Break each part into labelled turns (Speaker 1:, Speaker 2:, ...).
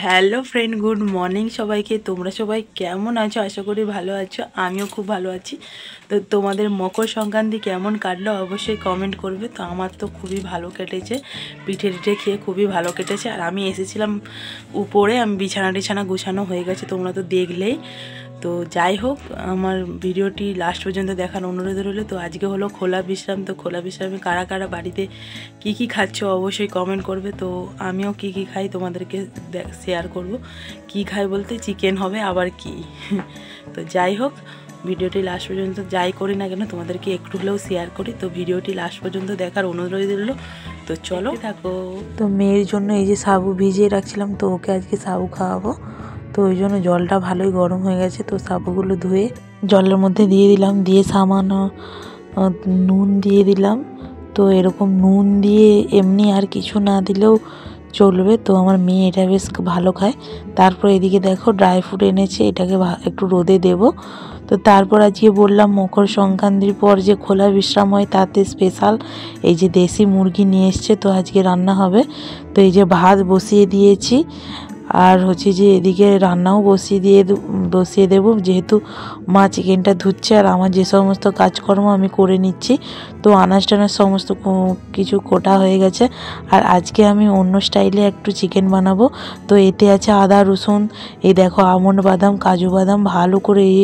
Speaker 1: Hello friend, good morning সবাইকে। তোমরা সবাই কেমন আছো? আশা করি ভালো আছো। আমিও খুব ভালো আছি। তো তোমাদের মকর সংক্রান্তি কেমন কাটলো অবশ্যই কমেন্ট করবে। তো আমার তো খুবই ভালো কেটেছে, পিঠে টিঠে খেয়ে খুবই ভালো কেটেছে। আর আমি এসেছিলাম উপরে, আমি বিছানা গুছানো হয়ে গেছে, তোমরা তো দেখলেই। তো যাই হোক, আমার ভিডিওটি লাস্ট পর্যন্ত দেখার অনুরোধ রইল। তো আজকে হলো খোলা বিশ্রাম। তো খোলা বিশ্রামে কারা কারা বাড়িতে কি খাচ্ছ অবশ্যই কমেন্ট করবে। তো আমিও কি খাই তোমাদেরকে শেয়ার করব। কি খাই বলতে চিকেন হবে, আবার কি। তো যাই হোক, ভিডিওটি লাস্ট পর্যন্ত যাই করি না কেন তোমাদেরকে একটু হলেও শেয়ার করি। তো ভিডিওটি লাস্ট পর্যন্ত দেখার অনুরোধ রইল। তো চলো থাকো। তো মেয়ের জন্য এই যে সাবু ভিজিয়ে রাখছিলাম, তো ওকে আজকে সাবু খাওয়াবো। তো ওই জন্য জলটা ভালোই গরম হয়ে গেছে। তো সাবুগুলো ধুয়ে জলের মধ্যে দিয়ে দিলাম, দিয়ে সামান্য নুন দিয়ে দিলাম। তো এরকম নুন দিয়ে এমনি আর কিছু না দিলেও চলবে। তো আমার মেয়ে এটা বেশ ভালো খায়। তারপর এদিকে দেখো ড্রাই ফ্রুট এনেছে, এটাকে একটু রোদে দেব। তো তারপর আজকে বললাম মকর সংক্রান্তির পর যে খোলা বিশ্রাম হয়, তাতে স্পেশাল এই যে দেশি মুরগি নিয়ে এসছে। তো আজকে রান্না হবে। তো এই যে ভাত বসিয়ে দিয়েছি, আর হচ্ছে যে এদিকে রান্নাও বসিয়ে দেব, যেহেতু মা চিকেনটা ধুচ্ছে আর আমার যে সমস্ত কাজকর্ম আমি করে নিচ্ছি। তো আনাজ টানাজ সমস্ত কিছু কোটা হয়ে গেছে। আর আজকে আমি অন্য স্টাইলে একটু চিকেন বানাবো। তো এতে আছে আদা রসুন, এই দেখো আমন্ড বাদাম, কাজু বাদাম, ভালো করে এই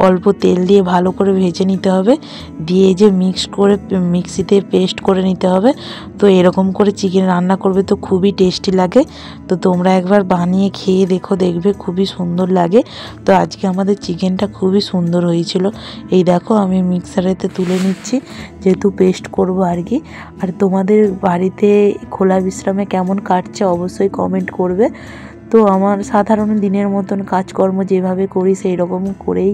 Speaker 1: অল্প তেল দিয়ে ভালো করে ভেজে নিতে হবে, দিয়ে যে মিক্সিতে পেস্ট করে নিতে হবে। তো এরকম করে চিকেন রান্না করবে তো খুবই টেস্টি লাগে। তো তোমরা একবার বানিয়ে খেয়ে দেখবে খুবই সুন্দর লাগে। তো আজকে আমাদের চিকেনটা খুবই সুন্দর হয়েছিল। এই দেখো আমি মিক্সারেতে তুলে নিচ্ছি, যেহেতু পেস্ট করব আর কি। আর তোমাদের বাড়িতে খোলা বিশ্রামে কেমন কাটছে অবশ্যই কমেন্ট করবে। তো আমার সাধারণ দিনের মতন কাজকর্ম যেভাবে করি সেই রকম করেই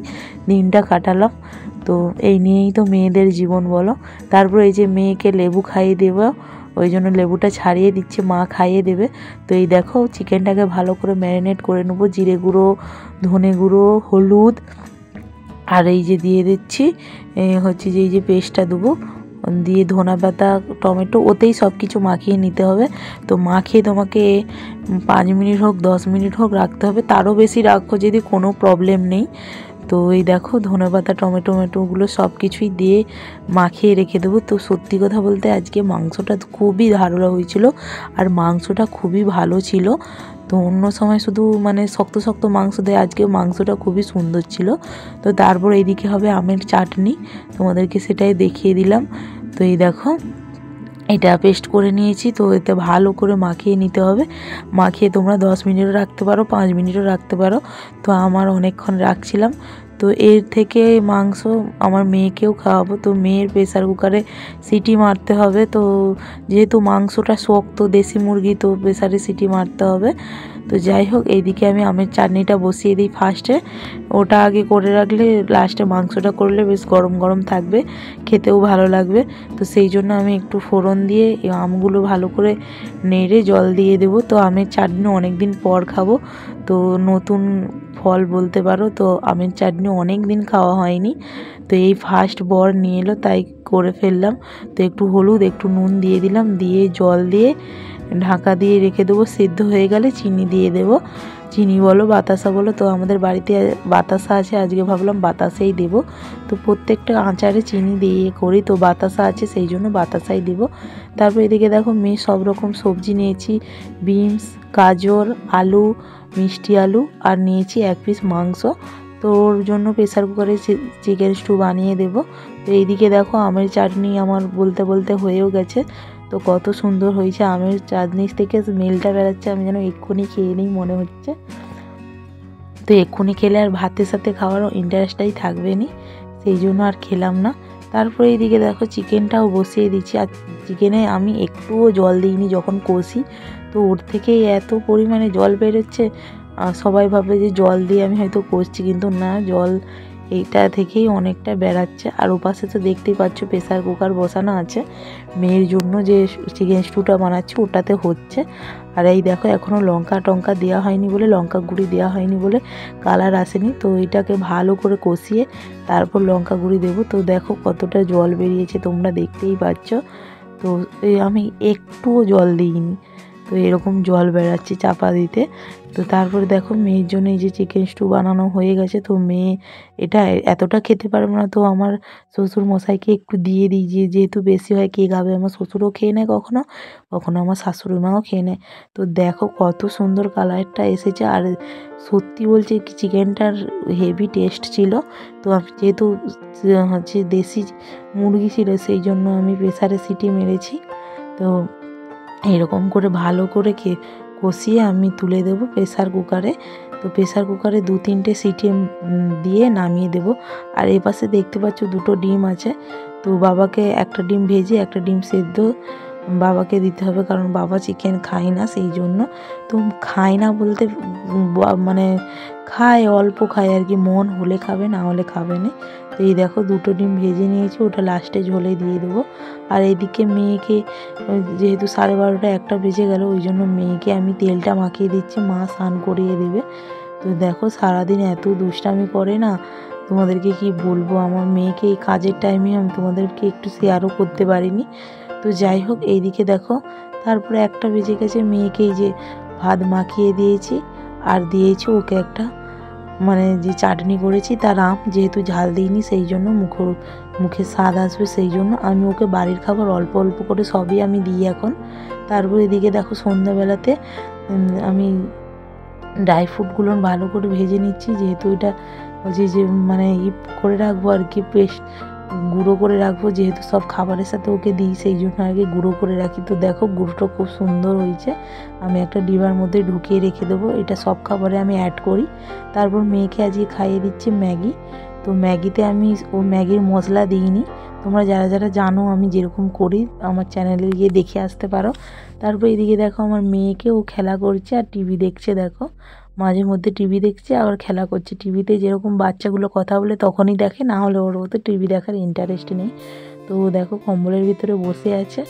Speaker 1: দিনটা কাটালাম। তো এই নিয়েই তো মেয়েদের জীবন বলো। তারপর এই যে মেয়েকে লেবু খাইয়ে দেবো, ওই জন্য লেবুটা ছাড়িয়ে দিচ্ছে, মা খাইয়ে দেবে। তো এই দেখো চিকেনটাকে ভালো করে ম্যারিনেট করে নেবো, জিরে গুঁড়ো, ধনে গুঁড়ো, হলুদ, আর এই যে দিয়ে দিচ্ছি হচ্ছে যে এই যে পেস্টটা দেবো, দিয়ে ধনা পাতা, টমেটো, ওতেই সব কিছু মাখিয়ে নিতে হবে। তো মাখিয়ে তোমাকে 5 মিনিট হোক 10 মিনিট হোক রাখতে হবে, তারও বেশি রাখো যদি কোনো প্রবলেম নেই। তো এই দেখো ধনেপাতা, টমেটোগুলো সব কিছুই দিয়ে মাখিয়ে রেখে দেবো। তো সত্যি কথা বলতে আজকে মাংসটা খুবই ধারুরা হয়েছিল, আর মাংসটা খুবই ভালো ছিল। তো অন্য সময় শুধু মানে শক্ত শক্ত মাংস দেয়, আজকে মাংসটা খুবই সুন্দর ছিল। তো তারপর এইদিকে হবে আমের চাটনি, তোমাদেরকে সেটাই দেখিয়ে দিলাম। তো এই দেখো এটা পেস্ট করে নিয়েছি। তো এতে ভালো করে মাখিয়ে নিতে হবে। মাখিয়ে তোমরা 10 মিনিটও রাখতে পারো, 5 মিনিটও রাখতে পারো। তো আমার অনেকক্ষণ রাখছিলাম। তো এর থেকে মাংস আমার মেয়েকেও খাওয়াবো। তো মেয়ের প্রেসার কুকারে সিটি মারতে হবে। তো যেহেতু মাংসটা শক্ত, দেশি মুরগি, তো প্রেসারে সিটি মারতে হবে। তো যাই হোক, এইদিকে আমি আমের চাটনিটা বসিয়ে দিই ফার্স্টে। ওটা আগে করে রাখলে লাস্টে মাংসটা করলে বেশ গরম গরম থাকবে, খেতেও ভালো লাগবে। তো সেই জন্য আমি একটু ফোড়ন দিয়ে আমগুলো ভালো করে নেড়ে জল দিয়ে দেবো। তো আমের চাটনি অনেক দিন পর খাবো, তো নতুন ফল বলতে পারো। তো আমের চাটনি অনেক দিন খাওয়া হয়নি, তো এই ফার্স্ট বর নিয়ে এলো তাই করে ফেললাম। তো একটু হলুদ একটু নুন দিয়ে দিলাম, দিয়ে জল দিয়ে ঢাকা দিয়ে রেখে দেবো। সিদ্ধ হয়ে গেলে চিনি দিয়ে দেবো, চিনি বলো বাতাসা বলো। তো আমাদের বাড়িতে বাতাসা আছে, আজকে ভাবলাম বাতাসাই দেবো। তো প্রত্যেকটা আচারে চিনি দিয়ে করি, তো বাতাসা আছে সেই জন্য বাতাসাই দেবো। তারপর এদিকে দেখো মেয়ে সব রকম সবজি নিয়েছি, বিনস, গাজর, আলু, মিষ্টি আলু, আর নিয়েছি 1 পিস মাংস। তো ওর জন্য প্রেসার কুকারে চিকেন স্টু বানিয়ে দেবো। তো এইদিকে দেখো আমের চাটনি আমার বলতে বলতে হয়েও গেছে। তো কত সুন্দর হয়েছে, আমের চাটনি থেকে স্মেলটা বেরাচ্ছে, আমি যেন এক্ষুনি খেয়ে নিই মনে হচ্ছে। তো এক্ষুনি খেলে আর ভাতের সাথে খাওয়ার ইন্টারেস্টটাই থাকবে না, সেই জন্য আর খেলাম না। তারপরে এইদিকে দেখো চিকেনটাও বসিয়ে দিচ্ছি, আর চিকেনে আমি একটুও জল দিইনি যখন কষি। তো ওর থেকে এত পরিমাণে জল বেরোচ্ছে, সবাই ভাবে যে জল দিয়ে আমি হয়তো কষছি, কিন্তু না, জল এইটা থেকেই অনেকটা বেরাচ্ছে। আর ওপাশে তো দেখতেই পাচ্ছ প্রেসার কুকার বসানো আছে, মেয়ের জন্য যে চিকেন স্টুটা বানাচ্ছি ওটাতে হচ্ছে। আর এই দেখো এখনও লঙ্কা টঙ্কা দেওয়া হয়নি বলে, লঙ্কা গুঁড়ি দেওয়া হয়নি বলে কালার আসেনি। তো এটাকে ভালো করে কষিয়ে তারপর লঙ্কা গুঁড়ি দেবো। তো দেখো কতটা জল বেরিয়েছে, তোমরা দেখতেই পাচ্ছ। তো আমি একটুও জল দিইনি, তো এরকম জল বেরাচ্ছে চাপা দিতে। তো তারপরে দেখো মেয়ের জন্য এই যে চিকেন স্টু বানানো হয়ে গেছে। তো মেয়ে এটা এতটা খেতে পারবে না, তো আমার শ্বশুর মশাইকে একটু দিয়ে দিই, যেহেতু বেশি হয় কে খাবে। আমার শ্বশুরও খেয়ে নেয় কখনো কখনো, আমার শাশুড়ি মাও খেয়ে নেয়। তো দেখো কত সুন্দর কালারটা এসেছে, আর সত্যি বলছি চিকেনটার হেভি টেস্ট ছিল। তো আমি যেহেতু হচ্ছে দেশি মুরগি ছিল, সেই জন্য আমি প্রেসারে সিটি মেরেছি। তো এরকম করে ভালো করে কষিয়ে আমি তুলে দেবো প্রেসার কুকারে। তো প্রেসার কুকারে 2-3টে সিটি দিয়ে নামিয়ে দেব। আর এপাশে দেখতে পাচ্ছ 2টো ডিম আছে, তো বাবাকে একটা ডিম ভেজে একটা ডিম সেদ্ধ বাবাকে দিতে হবে, কারণ বাবা চিকেন খায় না সেই জন্য। তো খায় না বলতে মানে খায়, অল্প খায় আর কি, মন হলে খাবে, না হলে খাবে না। তো এই দেখো 2টো ডিম ভেজে নিয়েছি, ওটা লাস্টে ঝোলে দিয়ে দেবো। আর এইদিকে মেয়েকে যেহেতু 12:30 1টা বেজে গেল, ওই জন্য মেয়েকে আমি তেলটা মাখিয়ে দিচ্ছি, মা স্নান করিয়ে দেবে। তো দেখো সারাদিন এত দুষ্টামি করে না, তোমাদেরকে কি বলবো। আমার মেয়েকে এই কাজের টাইমে আমি তোমাদেরকে একটু শেয়ারও করতে পারিনি। তো যাই হোক, এইদিকে দেখো তারপরে 1টা বেজে গেছে, মেয়েকে এই যে ভাত মাখিয়ে দিয়েছি, আর দিয়েছি ওকে একটা মানে যে চাটনি করেছি তার আম, যেহেতু ঝাল দিইনি সেই জন্য মুখে স্বাদ আসবে, সেই জন্য আমি ওকে বাড়ির খাবার অল্প অল্প করে সবই আমি দিই এখন। তারপর এদিকে দেখো সন্ধ্যাবেলাতে আমি ড্রাই ফ্রুটগুলো ভালো করে ভেজে নিচ্ছি, যেহেতু এটা যে মানে করে রাখবো আর কি, পেস্ট গুঁড়ো করে রাখবো, যেহেতু সব খাবারের সাথে ওকে দিই সেই জন্য আগে গুঁড়ো করে রাখি। তো দেখো গুঁড়োটা খুব সুন্দর হয়েছে, আমি একটা ডিবার মধ্যে ঢুকিয়ে রেখে দেবো, এটা সব খাবারে আমি অ্যাড করি। তারপর মেয়েকে আজকে খাইয়ে দিচ্ছি ম্যাগি। তো ম্যাগিতে আমি ম্যাগির মশলা দিইনি, তোমরা যারা যারা জানো আমি যেরকম করি আমার চ্যানেলে গিয়ে দেখে আসতে পারো। তারপর এদিকে দেখো আমার মেয়েকে ও খেলা করছে আর টিভি দেখছে, দেখো মাঝে মধ্যে টিভি দেখছে আবার খেলা করছে। টিভিতে যেরকম বাচ্চাগুলো কথা বলে তখনই দেখে, না হলে ওর তো টিভি দেখার ইন্টারেস্ট নেই। তো দেখো কম্বলের ভিতরে বসে আছে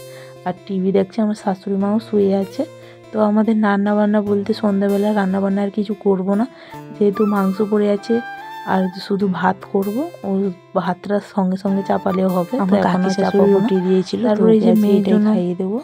Speaker 1: আর টিভি দেখছে, আমার শাশুড়ি মাও শুয়ে আছে। তো আমাদের রান্নাবান্না বলতে সন্ধ্যাবেলা রান্নাবান্না আর কিছু করব না, যেহেতু মাংস পড়ে আছে, আর শুধু ভাত করব। ও ভাতটা সঙ্গে সঙ্গে চাপালেও হবে, আমার কাকি শাশুড়ি রুটি দিয়েছিল, তারপরে এই যে মেয়ের জন্য খাইয়ে দেবো।